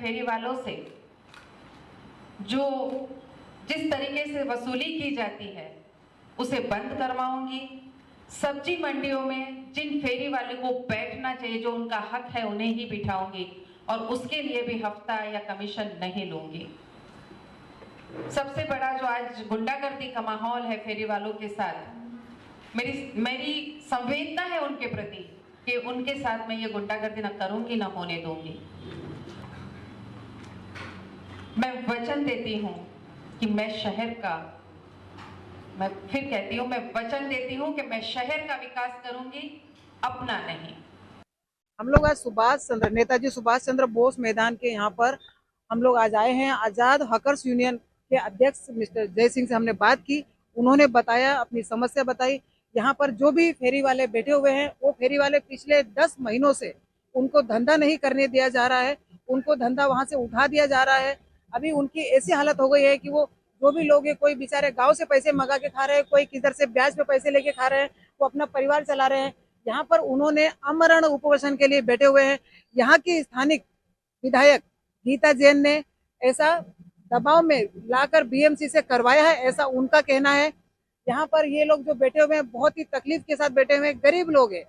फेरी वालों से जो जिस तरीके से वसूली की जाती है उसे बंद करवाऊंगी। सब्जी मंडियों में जिन फेरी वाले को बैठना चाहिए, जो उनका हक है, उन्हें ही बिठाऊंगी और उसके लिए भी हफ्ता या कमीशन नहीं लूंगी। सबसे बड़ा जो आज गुंडागर्दी का माहौल है फेरी वालों के साथ, मेरी संवेदना है उनके प्रति कि उनके साथ मैं ये गुंडागर्दी ना करूंगी, ना होने दूंगी। मैं वचन देती हूं कि मैं फिर कहती हूं, मैं वचन देती हूं कि मैं शहर का विकास करूंगी, अपना नहीं। हम लोग आज नेताजी सुभाष चंद्र बोस मैदान के यहाँ पर हम लोग आज आए हैं। आजाद हकर्स यूनियन के अध्यक्ष मिस्टर जय सिंह से हमने बात की। उन्होंने बताया, अपनी समस्या बताई। यहाँ पर जो भी फेरी वाले बैठे हुए हैं, वो फेरी वाले पिछले 10 महीनों से उनको धंधा नहीं करने दिया जा रहा है, उनको धंधा वहां से उठा दिया जा रहा है। अभी उनकी ऐसी हालत हो गई है कि वो जो भी लोग है, कोई बेचारे गांव से पैसे मंगा के खा रहे हैं, कोई किधर से ब्याज पे पैसे लेके खा रहे हैं, वो अपना परिवार चला रहे हैं। यहाँ पर उन्होंने आमरण उपवेशन के लिए बैठे हुए हैं। यहाँ की स्थानिक विधायक गीता जैन ने ऐसा दबाव में लाकर बीएमसी से करवाया है, ऐसा उनका कहना है। यहाँ पर ये लोग जो बैठे हुए हैं, बहुत ही तकलीफ के साथ बैठे हुए हैं। गरीब लोग हैं,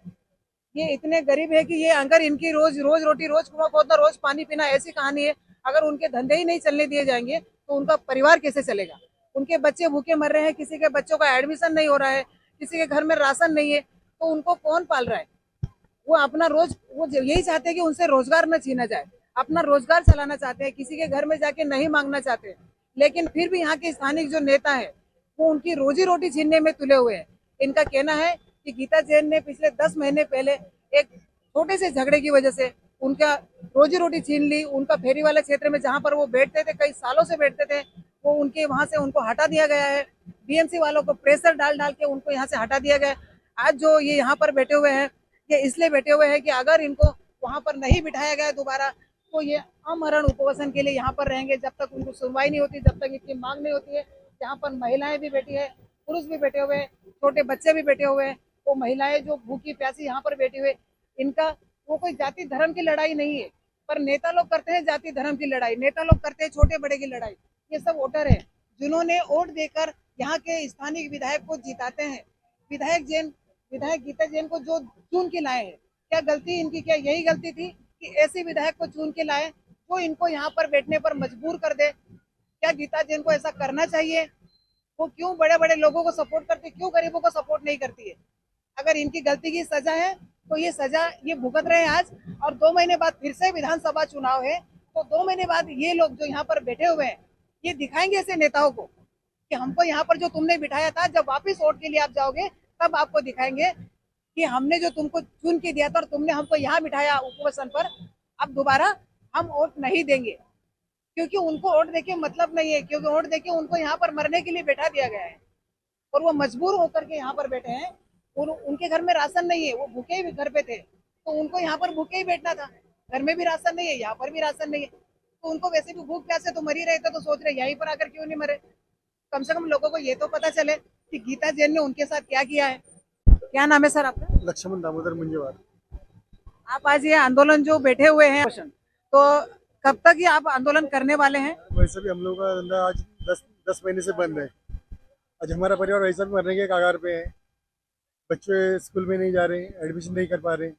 ये इतने गरीब है कि ये अगर इनकी रोज रोज रोटी, रोज कुआं खोदना, रोज पानी पीना, ऐसी कहानी है। अगर उनके धंधे ही नहीं चलने दिए जाएंगे तो उनका परिवार कैसे चलेगा? उनके बच्चे भूखे मर रहे हैं, किसी के बच्चों का एडमिशन नहीं हो रहा है, किसी के घर में राशन नहीं है, तो उनको कौन पाल रहा है? वो अपना वो यही चाहते हैं कि उनसे रोजगार न छीना जाए, अपना रोजगार चलाना चाहते हैं, किसी के घर में जाके नहीं मांगना चाहते। लेकिन फिर भी यहाँ के स्थानिक जो नेता है, वो उनकी रोजी रोटी छीनने में तुले हुए हैं। इनका कहना है कि गीता जैन ने पिछले 10 महीने पहले एक छोटे से झगड़े की वजह से उनका रोजी रोटी छीन ली। उनका फेरी वाले क्षेत्र में जहाँ पर वो बैठते थे, कई सालों से बैठते थे, वो उनके वहां से उनको हटा दिया गया है। बीएमसी वालों को प्रेशर डाल डाल के उनको यहाँ से हटा दिया गया है। आज जो ये यहाँ पर बैठे हुए हैं, ये इसलिए बैठे हुए हैं कि अगर इनको वहां पर नहीं बिठाया गया दोबारा, तो ये आमरण उपवेशन के लिए यहाँ पर रहेंगे जब तक उनको सुनवाई नहीं होती, जब तक इनकी मांग नहीं होती है। यहाँ पर महिलाएं भी बैठी है, पुरुष भी बैठे हुए हैं, छोटे बच्चे भी बैठे हुए हैं। वो महिलाएं जो भूखी प्यासी यहाँ पर बैठी हुए, इनका वो कोई जाति धर्म की लड़ाई नहीं है, पर नेता लोग करते हैं जाति धर्म की लड़ाई, नेता लोग करते हैं छोटे बड़े की लड़ाई। ये सब वोटर है जिन्होंने वोट देकर यहाँ के स्थानीय विधायक को जिताते हैं। विधायक गीता जैन को जो चुन के लाए हैं, क्या गलती इनकी? क्या यही गलती थी कि ऐसे विधायक को चुन के लाए जो इनको यहाँ पर बैठने पर मजबूर कर दे? क्या गीता जैन को ऐसा करना चाहिए? वो क्यों बड़े बड़े लोगों को सपोर्ट करती, क्यों गरीबों को सपोर्ट नहीं करती है? अगर इनकी गलती की सजा है तो ये सजा ये भुगत रहे हैं आज। और 2 महीने बाद फिर से विधानसभा चुनाव है, तो 2 महीने बाद ये लोग जो यहाँ पर बैठे हुए हैं, ये दिखाएंगे ऐसे नेताओं को कि हमको यहाँ पर जो तुमने बिठाया था, जब वापिस वोट के लिए आप जाओगे तब आपको दिखाएंगे कि हमने जो तुमको चुन के दिया था और तुमने हमको यहाँ बिठाया उपवेशन पर, अब दोबारा हम वोट नहीं देंगे। क्योंकि उनको वोट देके मतलब नहीं है, क्योंकि वोट देके उनको यहाँ पर मरने के लिए बैठा दिया गया है और वो मजबूर होकर के यहाँ पर बैठे हैं। और उनके घर में राशन नहीं है, वो भूखे ही घर पे थे, तो उनको यहाँ पर भूखे ही बैठना था। घर में भी राशन नहीं है, यहाँ पर भी राशन नहीं है, तो उनको वैसे भी भूख प्यासे तो मर ही रहे थे, तो सोच रहे यहीं पर आकर क्यों नहीं मरे। कम से कम लोगों को ये तो पता चले कि गीता जैन ने उनके साथ क्या किया है। क्या नाम है सर आपका? लक्ष्मण दामोदर मुंजेवार। आप आज ये आंदोलन जो बैठे हुए हैं, तो कब तक ये आप आंदोलन करने वाले हैं? वैसे भी हम लोग का धंधा आज 10 महीने से बंद है। आज हमारा परिवार वैसा भी मरने के कगार पे है। बच्चे स्कूल में नहीं जा रहे, एडमिशन नहीं कर पा रहे।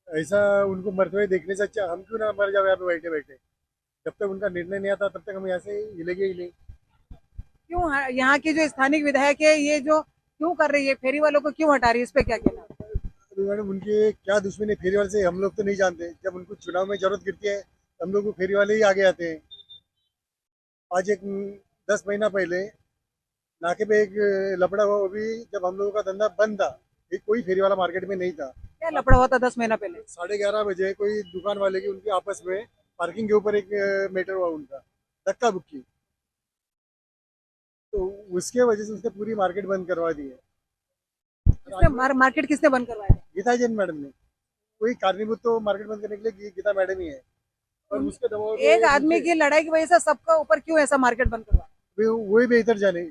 ऐसा उनको मरते हुए देखने से अच्छा हम क्यों ना मर जाओ यहाँ पे बैठे बैठे। जब तक उनका निर्णय नहीं आता तब तक हम यहाँ से हिलेंगे ही नहीं। क्यों यहाँ की जो स्थानिक विधायक है, ये जो क्यों कर रही है, फेरी वालों को क्यों हटा रही है, इस पे क्या कहना? अभी मैडम उनकी क्या दुश्मनी फेरी वाले से हम लोग तो नहीं जानते। जब उनको चुनाव में जरूरत गिरती है हम लोग को फेरी वाले ही आगे आते हैं। आज एक 10 महीना पहले नाके पे एक लपड़ा हुआ, वो भी जब हम लोगों का धंधा बंद था, एक कोई फेरी वाला मार्केट में नहीं था। क्या लफड़ा हुआ था 10 महीना पहले? 11:30 बजे कोई दुकान वाले की उनकी आपस में पार्किंग के ऊपर एक मैटर हुआ, उनका धक्का बुक्की, तो उसके वजह से उसने पूरी मार्केट बंद करवा दी है। मार्केट किसने बंद करवाया? गीता जैन मैडम ने। कोई कारणीभूत तो मार्केट बंद करने के लिए गीता मैडम ही है, और उसके दबाव एक आदमी की लड़ाई की वजह से सबका ऊपर क्यों ऐसा मार्केट बंद करवाया? वही बेहतर जाने,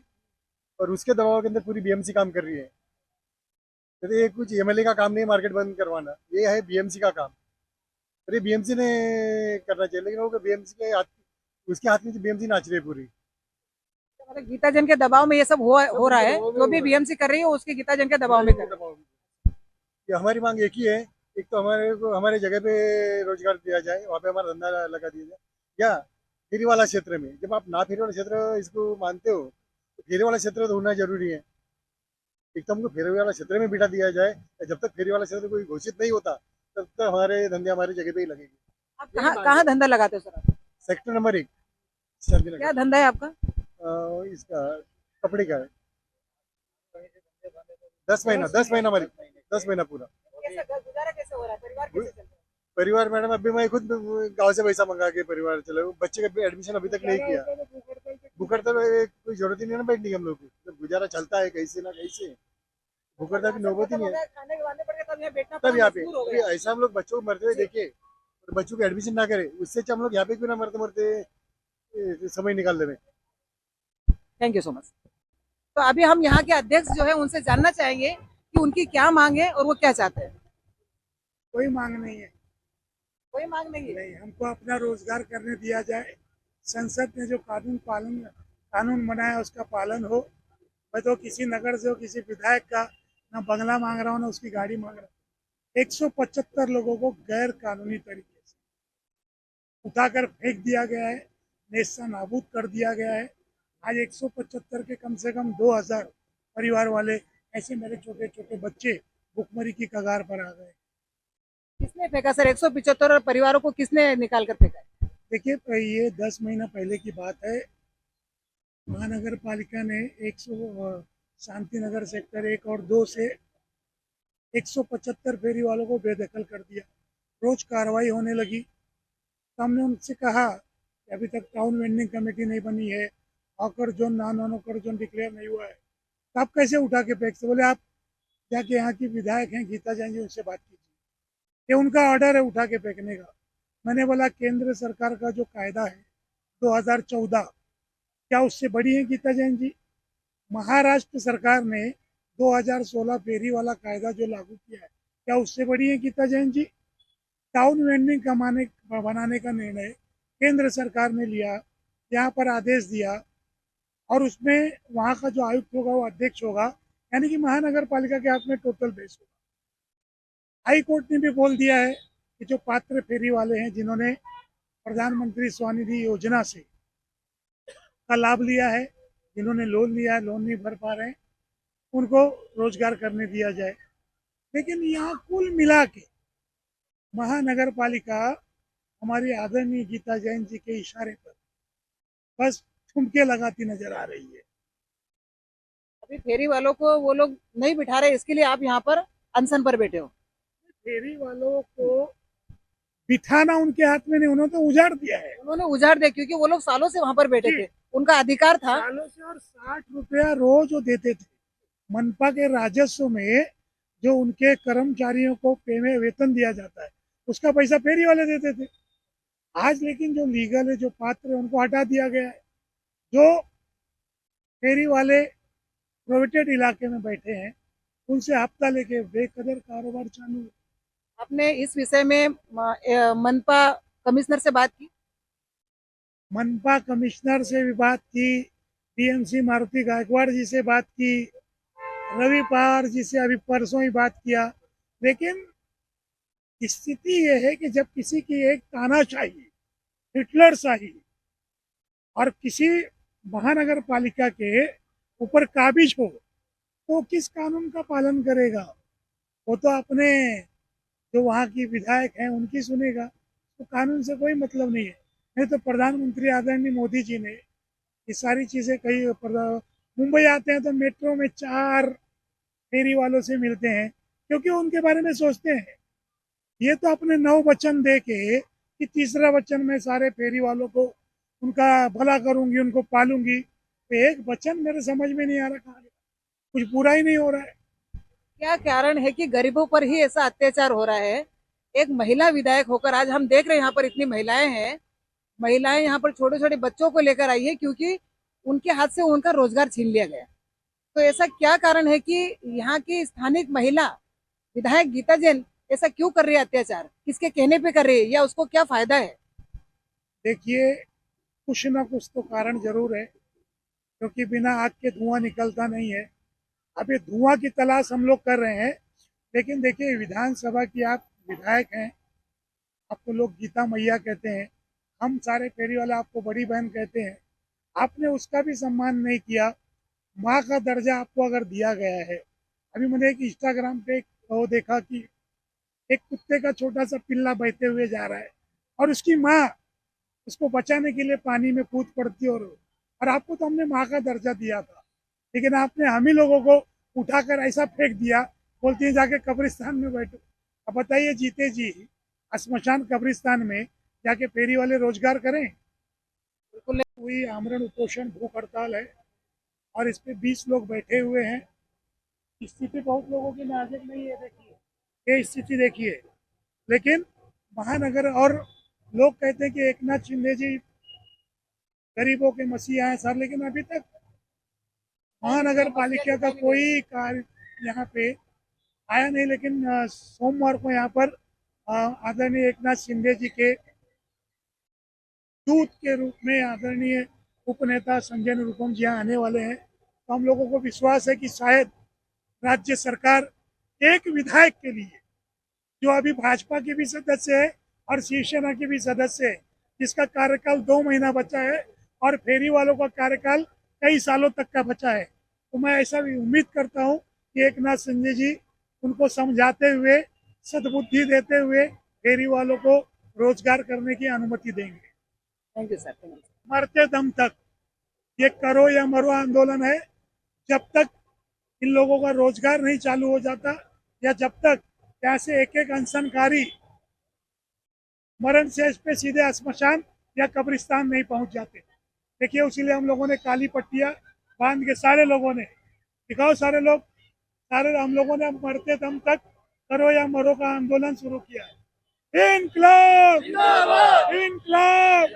और उसके दबाव के अंदर पूरी बीएमसी काम कर रही है। तो ये कुछ एमएलए का काम नहीं है मार्केट बंद करवाना, ये है बीएमसी का काम। अरे बीएमसी ने करना चाहिए, लेकिन वो बीएमसी के हाथ, उसके हाथ में बीएमसी नाच रही है पूरी। मतलब गीता जैन के दबाव में ये सब हो रहा है, जो भी बीएमसी कर रही है उसके गीता जैन के दबाव में कर रही है। ये हमारी मांग एक ही है, एक तो हमारे को हमारे जगह पे रोजगार दिया जाए, वहाँ पे हमारा धंधा लगा दिया जाए, या फेरी वाला क्षेत्र में, जब आप ना फेरी वाला क्षेत्र इसको मानते हो तो फेरी वाला क्षेत्र तो होना जरूरी है। एक तो हमको फेरी वाला क्षेत्र में बिठा दिया जाए, जब तक फेरी वाला क्षेत्र कोई घोषित नहीं होता तब तक हमारे धंधे हमारी जगह पे ही लगेंगे। आप कहाँ धंधा लगाते हो सर आप? सेक्टर नंबर 1 क्या धंधा है आपका? इसका कपड़े का है। 10 महीना हमारी 10 महीना पूरा। गुजारा कैसे हो रहा है, परिवार कैसे चल रहा है? परिवार मैडम, अभी मैं खुद गांव से पैसा मंगा के परिवार चला, बच्चे का एडमिशन अभी तक नहीं किया। भूखड़ता कोई जरूरत ही नहीं है ना बैठने की हम लोग को, जब गुजारा चलता है कैसे ना कैसे, भूखड़ता की नौबत ही नहीं है। खाने के वादे पड़ गए, तब यहाँ बैठना तब यहाँ पे मजबूर हो गए। ऐसा हम लोग बच्चों को मरते हुए देखे और बच्चों को एडमिशन ना करे, उससे अच्छा हम लोग यहाँ पे क्यों ना मरते मरते समय निकाल देवे। Thank you so much. तो अभी हम यहाँ के अध्यक्ष जो है उनसे जानना चाहेंगे कि उनकी क्या मांग है और वो क्या चाहते हैं। कोई मांग नहीं है। कोई मांग नहीं है। नहीं, हमको अपना रोजगार करने दिया जाए, संसद ने जो कानून बनाया उसका पालन हो। मैं तो किसी नगर से हो, किसी विधायक का ना बंगला मांग रहा हूँ ना उसकी गाड़ी मांग रहा हूँ। 175 लोगों को गैर कानूनी तरीके से उठाकर फेंक दिया गया है, नेस्ता नाबूद कर दिया गया है। आज 175 के कम से कम 2000 परिवार वाले ऐसे मेरे छोटे छोटे बच्चे भुखमरी की कगार पर आ गए। किसने फेंका सर? 175 परिवारों को किसने निकाल कर फेंका? देखिए, ये 10 महीना पहले की बात है। महानगर पालिका ने 100 शांति नगर सेक्टर 1 और 2 से 175 फेरी वालों को बेदखल कर दिया। रोज कार्रवाई होने लगी, तो हमने उनसे कहा कि अभी तक टाउन वेंडिंग कमेटी नहीं बनी है, occur zone non occur zone declare नहीं हुआ है, तो आप कैसे उठा के फेंकते? बोले आप जाके यहाँ की विधायक हैं गीता जैन जी, उनसे बात कीजिए, ये उनका ऑर्डर है उठा के फेंकने का। मैंने बोला केंद्र सरकार का जो कायदा है 2014, क्या उससे बड़ी है गीता जैन जी? महाराष्ट्र सरकार ने 2016 फेरी वाला कायदा जो लागू किया है, क्या उससे बड़ी है गीता जैन जी? टाउन वेंडिंग बनाने का निर्णय केंद्र सरकार ने लिया, यहाँ पर आदेश दिया, और उसमें वहाँ का जो आयुक्त होगा वो अध्यक्ष होगा, यानी कि महानगर पालिका के हाथ में टोटल बेस होगा। हाई कोर्ट ने भी बोल दिया है कि जो पात्र फेरी वाले हैं जिन्होंने प्रधानमंत्री स्वनिधि योजना से का लाभ लिया है, जिन्होंने लोन लिया है, लोन नहीं भर पा रहे हैं, उनको रोजगार करने दिया जाए। लेकिन यहाँ कुल मिला के महानगर पालिका हमारी आदरणीय गीता जैन जी के इशारे पर बस ठुमके लगाती नजर आ रही है। अभी फेरी वालों को वो लोग नहीं बिठा रहे, इसके लिए आप यहाँ पर अनशन पर बैठे हो। फेरी वालों को बिठाना उनके हाथ में नहीं, उन्होंने तो उजाड़ दिया है। उन्होंने उजाड़ दिया क्योंकि वो लोग सालों से वहां पर बैठे थे, उनका अधिकार था। सालों से, और 60 रुपया रोज वो देते थे। मनपा के राजस्व में जो उनके कर्मचारियों को वेतन दिया जाता है उसका पैसा फेरी वाले देते थे। आज लेकिन जो लीगल है, जो पात्र है, उनको हटा दिया गया है। जो फेरी वाले प्रोविटेड इलाके में बैठे हैं उनसे हफ्ता लेके बेकदर कारोबार चालू है। आपने इस विषय में मनपा कमिश्नर से बात की? मनपा कमिश्नर से भी बात की, टीएमसी मारुति गायकवाड़ जी से बात की, रवि पवार जी से अभी परसों ही बात किया। लेकिन स्थिति ये है कि जब किसी की एक तानाशाही, हिटलरशाही और किसी महानगर पालिका के ऊपर काबिज हो तो किस कानून का पालन करेगा? वो तो अपने जो वहाँ की विधायक हैं उनकी सुनेगा, तो कानून से कोई मतलब नहीं है। नहीं तो प्रधानमंत्री आदरणीय मोदी जी ने ये सारी चीज़ें कही। मुंबई आते हैं तो मेट्रो में 4 फेरी वालों से मिलते हैं क्योंकि उनके बारे में सोचते हैं। ये तो अपने 9 वचन दे के कि तीसरा वचन में सारे फेरी वालों को उनका भला करूंगी, उनको पालूंगी, तो एक वचन मेरे समझ में नहीं आ रहा, कहाँ कुछ पूरा ही नहीं हो रहा है। क्या कारण है कि गरीबों पर ही ऐसा अत्याचार हो रहा है? एक महिला विधायक होकर आज हम देख रहे हैं यहाँ पर इतनी महिलाएं हैं, महिलाएं यहाँ पर छोटे छोटे बच्चों को लेकर आई है क्योंकि उनके हाथ से उनका रोजगार छीन लिया गया। तो ऐसा क्या कारण है कि यहाँ की स्थानिक महिला विधायक गीता जैन ऐसा क्यों कर रही है अत्याचार? किसके कहने पे कर रही है या उसको क्या फायदा है? देखिए, कुछ ना कुछ तो कारण जरूर है, क्योंकि बिना आग के धुआं निकलता नहीं है। अब ये धुआं की तलाश हम लोग कर रहे हैं, लेकिन देखिए, विधानसभा की आप विधायक हैं, आपको लोग गीता मैया कहते हैं, हम सारे फेरी वाले आपको बड़ी बहन कहते हैं, आपने उसका भी सम्मान नहीं किया। माँ का दर्जा आपको अगर दिया गया है, अभी मैंने एक इंस्टाग्राम पे वो देखा कि एक कुत्ते का छोटा सा पिल्ला बहते हुए जा रहा है और उसकी माँ उसको बचाने के लिए पानी में कूद पड़ती है, और आपको तो हमने माँ का दर्जा दिया था, लेकिन आपने हम ही लोगों को उठाकर ऐसा फेंक दिया, बोलती है जाके कब्रिस्तान में बैठो। अब बताइए, जीते जी श्मशान कब्रिस्तान में जाके फेरी वाले रोजगार करें? बिल्कुल हुई आमरण उपोषण भूख हड़ताल है और इस पे 20 लोग बैठे हुए हैं। स्थिति बहुत लोगों की नाजुक नहीं है, देखिए ये स्थिति देखिए। लेकिन महानगर और लोग कहते हैं कि एकनाथ शिंदे जी गरीबों के मसीहा हैं सर, लेकिन अभी तक महानगर पालिका का कोई कार्य यहाँ पे आया नहीं। लेकिन सोमवार को यहाँ पर आदरणीय एकनाथ शिंदे जी के दूत के रूप में आदरणीय उपनेता संजय निरुपम जी यहाँ आने वाले हैं। तो हम लोगों को विश्वास है कि शायद राज्य सरकार एक विधायक के लिए, जो अभी भाजपा के भी सदस्य है और शिवसेना के भी सदस्य है, जिसका कार्यकाल 2 महीना बचा है और फेरी वालों का कार्यकाल कई सालों तक का बचा है, तो मैं ऐसा भी उम्मीद करता हूँ कि एकनाथ शिंदे जी उनको समझाते हुए, सद्बुद्धि देते हुए फेरी वालों को रोजगार करने की अनुमति देंगे। Thank you sir. मरते दम तक ये करो या मरो आंदोलन है। जब तक इन लोगों का रोजगार नहीं चालू हो जाता, या जब तक ऐसे एक एक अनशनकारी मरण शेष पे सीधे श्मशान या कब्रिस्तान नहीं पहुंच जाते। देखिए, उसीलिए हम लोगों ने काली पट्टियां बांध के, सारे लोगों ने, दिखाओ सारे लोग, सारे हम लोगों ने मरते दम तक करो या मरो का आंदोलन शुरू किया है। इनकलाब इनकलाब,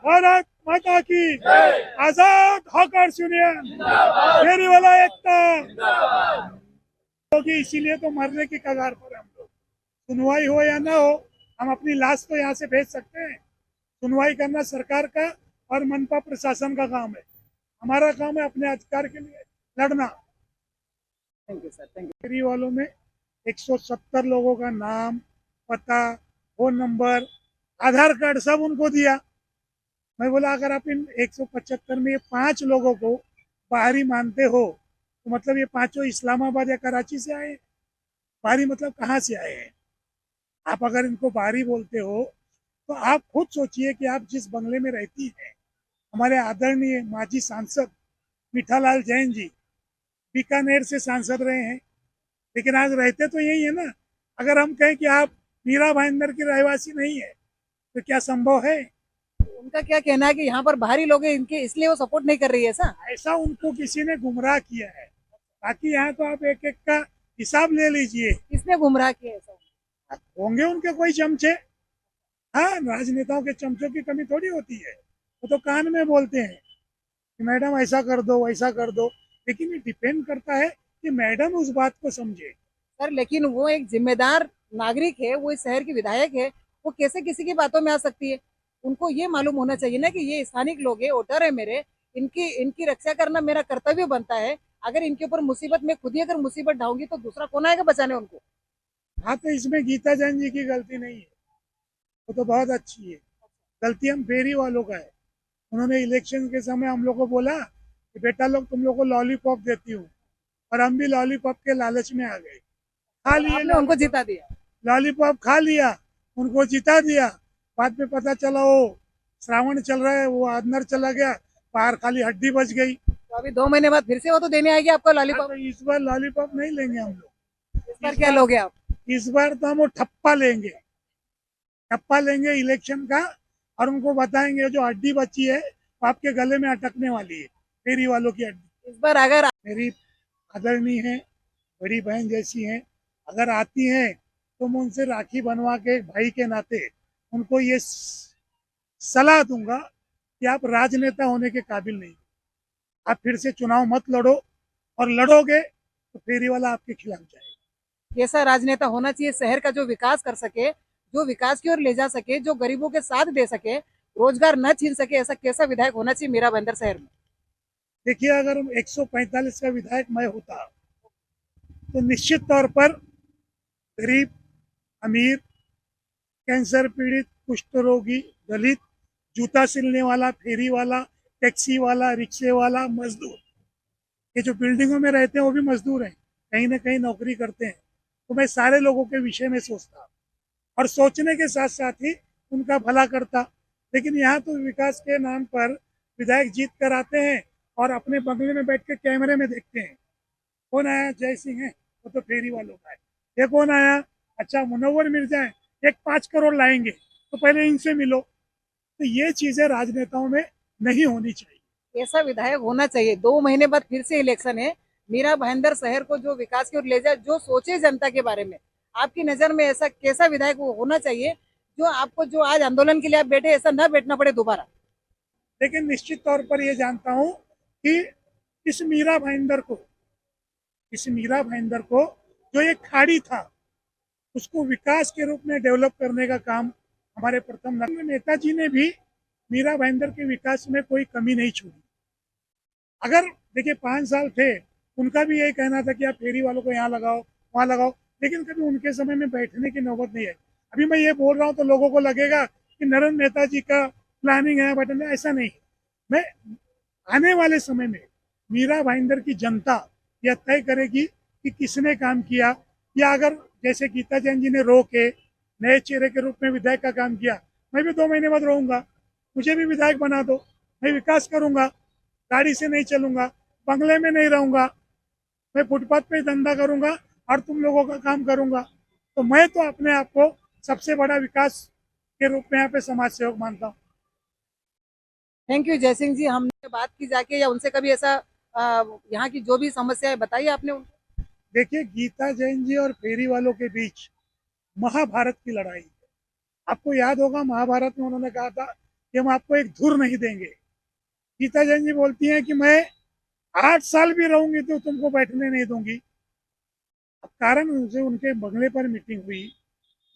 भारत माता की आजाद हॉकर्स यूनियन, फेरी वाला एकता, क्योंकि इसीलिए तो मरने की कगार पर हम लोग, सुनवाई हो या ना हो, हम अपनी लाश तो यहाँ से भेज सकते हैं। सुनवाई करना सरकार का और मनपा प्रशासन का काम है, हमारा काम है अपने अधिकार के लिए लड़ना। Thank you sir. थैंक फेरी वालों में 170 लोगों का नाम, पता, फोन नंबर, आधार कार्ड सब उनको दिया। मैं बोला, अगर आप इन 175 में ये 5 लोगों को बाहरी मानते हो, तो मतलब ये 5 इस्लामाबाद या कराची से आए। बाहरी मतलब कहाँ से आए हैं? आप अगर इनको बाहरी बोलते हो, तो आप खुद सोचिए कि आप जिस बंगले में रहती हैं, हमारे आदरणीय माजी सांसद मीठालाल जैन जी बीकानेर से सांसद रहे हैं, लेकिन आज रहते तो यही है ना। अगर हम कहें कि आप मीरा भाईंदर की रहवासी नहीं है, तो क्या संभव है? यू। उनका क्या कहना है कि यहाँ पर बाहरी लोग हैं इनके, इसलिए वो सपोर्ट नहीं कर रही है ऐसा? ऐसा उनको किसी ने गुमराह किया है। बाकी यहाँ तो आप एक एक का हिसाब ले लीजिए। किसने गुमराह किया ऐसा? होंगे उनके कोई चमचे। हाँ, राजनेताओं के चमचों की कमी थोड़ी होती है, वो तो कान में बोलते हैं कि मैडम ऐसा कर दो, वैसा कर दो, लेकिन ये डिपेंड करता है कि मैडम उस बात को समझे। सर लेकिन वो एक जिम्मेदार नागरिक है, वो इस शहर की विधायक है, वो कैसे किसी की बातों में आ सकती है? उनको ये मालूम होना चाहिए ना कि ये स्थानिक लोग है, वोटर है मेरे, इनकी इनकी रक्षा करना मेरा कर्तव्य बनता है। अगर इनके ऊपर मुसीबत, में खुद ही अगर मुसीबत ढाऊंगी तो दूसरा कौन आएगा बचाने उनको? हाँ, तो इसमें गीता जैन जी की गलती नहीं है, वो तो बहुत अच्छी है। गलती हम फेरी वालों का है। उन्होंने इलेक्शन के समय हम लोग को बोला कि बेटा लोग तुम लोग को लॉलीपॉप देती हूँ, और हम भी लॉलीपॉप के लालच में आ गए, खा लिए, आपने उनको जिता दिया। लॉलीपॉप खा लिया, उनको जिता दिया। बाद में पता चला वो श्रावण चल रहा है, वो अंदर चला गया, बाहर खाली हड्डी बच गई। तो अभी 2 महीने बाद फिर से वो तो देने आएगी आपको लॉलीपॉप। तो इस बार लॉलीपॉप नहीं लेंगे हम लोग। इस बार क्या लोगे आप? इस बार तो हम वो ठप्पा लेंगे, ठप्पा लेंगे इलेक्शन का, और उनको बताएंगे जो हड्डी बची है वो आपके गले में अटकने वाली है, फेरी वालों की हड्डी। इस बार अगर मेरी आदरणीय है, बड़ी बहन जैसी हैं, अगर आती हैं तो मैं उनसे राखी बनवा के भाई के नाते उनको ये सलाह दूंगा कि आप राजनेता होने के काबिल नहीं, आप फिर से चुनाव मत लड़ो, और लड़ोगे तो फेरी वाला आपके खिलाफ जाएगा। कैसा राजनेता होना चाहिए शहर का, जो विकास कर सके, जो विकास की ओर ले जा सके, जो गरीबों के साथ दे सके, रोजगार न छीन सके, ऐसा कैसा विधायक होना चाहिए मीरा भाईंदर शहर में? देखिए, अगर 145 का विधायक मैं होता तो निश्चित तौर पर गरीब, अमीर, कैंसर पीड़ित, कुष्ठ रोगी, दलित, जूता सिलने वाला, फेरी वाला, टैक्सी वाला, रिक्शे वाला, मजदूर, ये जो बिल्डिंगों में रहते हैं वो भी मजदूर हैं, कहीं ना कहीं नौकरी करते हैं। तो मैं सारे लोगों के विषय में सोचता और सोचने के साथ साथ ही उनका भला करता। लेकिन यहाँ तो विकास के नाम पर विधायक जीत कर आते हैं और अपने बंगले में बैठ के कैमरे में देखते हैं। कौन आया? जय सिंह है, वो तो फेरी वालों का है। ये कौन आया? अच्छा, मुनव्वर मिर्जा है, एक 5 करोड़ लाएंगे तो पहले इनसे मिलो। तो ये चीजें राजनेताओं में नहीं होनी चाहिए। ऐसा विधायक होना चाहिए। 2 महीने बाद फिर से इलेक्शन है, मीरा भाईंदर शहर को जो विकास की ओर ले जाए, जो सोचे जनता के बारे में, आपकी नजर में ऐसा कैसा विधायक वो होना चाहिए जो आपको, जो आज आंदोलन के लिए आप बैठे, ऐसा न बैठना पड़े दोबारा? लेकिन निश्चित तौर पर ये जानता हूँ कि इस मीरा भाईंदर को जो एक खाड़ी था उसको विकास के रूप में डेवलप करने का काम हमारे प्रथम नेताजी ने भी मीरा भाईंदर के विकास में कोई कमी नहीं छोड़ी। अगर देखिए 5 साल थे, उनका भी यही कहना था कि आप फेरी वालों को यहाँ लगाओ, वहाँ लगाओ, लेकिन कभी उनके समय में बैठने की नौबत नहीं आई। अभी मैं ये बोल रहा हूँ तो लोगों को लगेगा कि नरेंद्र नेताजी का प्लानिंग है, बट ऐसा नहीं। मैं आने वाले समय में मीरा भाईंदर की जनता यह तय करेगी कि किसने काम किया, या अगर जैसे गीता जैन जी ने रो के नए चेहरे के रूप में विधायक का काम किया, मैं भी 2 महीने बाद रहूंगा, मुझे भी विधायक बना दो, मैं विकास करूंगा, गाड़ी से नहीं चलूंगा, बंगले में नहीं रहूंगा, मैं फुटपाथ पे धंधा करूंगा और तुम लोगों का काम करूंगा। तो मैं तो अपने आप को सबसे बड़ा विकास के रूप में यहाँ पे समाज सेवक मानता हूँ। थैंक यू जयसिंह जी, हमने बात की जाके या उनसे कभी ऐसा यहाँ की जो भी समस्या है बताइए आपने? देखिए, गीता जैन जी और फेरी वालों के बीच महाभारत की लड़ाई है। आपको याद होगा महाभारत में उन्होंने कहा था कि हम आपको एक धुर नहीं देंगे। गीता जैन जी बोलती हैं कि मैं 8 साल भी रहूंगी तो तुमको बैठने नहीं दूंगी। अब कारण उनसे उनके बंगले पर मीटिंग हुई,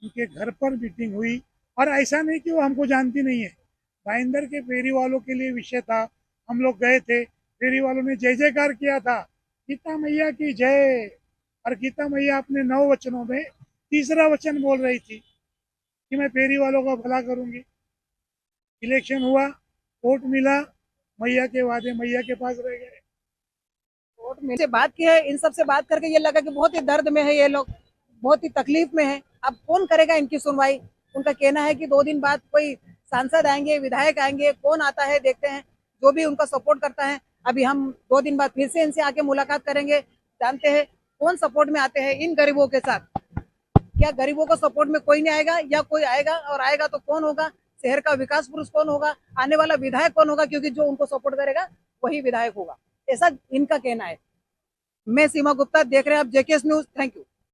उनके घर पर मीटिंग हुई, और ऐसा नहीं कि वो हमको जानती नहीं है। भाईंदर के फेरी वालों के लिए विषय था, हम लोग गए थे, फेरी वालों ने जय जयकार किया था, गीता मैया की जय। और गीता मैया अपने 9 वचनों में तीसरा वचन बोल रही थी कि मैं फेरी वालों का भला करूंगी। इलेक्शन हुआ, वोट मिला, मैया के वादे मैया के पास रह गए। से बात की है, इन सब से बात करके ये लगा कि बहुत ही दर्द में है ये लोग, बहुत ही तकलीफ में है। अब कौन करेगा इनकी सुनवाई? उनका कहना है कि 2 दिन बाद कोई सांसद आएंगे, विधायक आएंगे, कौन आता है देखते हैं, जो भी उनका सपोर्ट करता है। अभी हम 2 दिन बाद फिर से इनसे आके मुलाकात करेंगे, जानते हैं कौन सपोर्ट में आते हैं इन गरीबों के साथ। क्या गरीबों को सपोर्ट में कोई नहीं आएगा, या कोई आएगा, और आएगा तो कौन होगा? शहर का विकास पुरुष कौन होगा? आने वाला विधायक कौन होगा? क्योंकि जो उनको सपोर्ट करेगा वही विधायक होगा, ऐसा इनका कहना है। मैं सीमा गुप्ता, देख रहे हैं आप जेकेएस न्यूज। Thank you.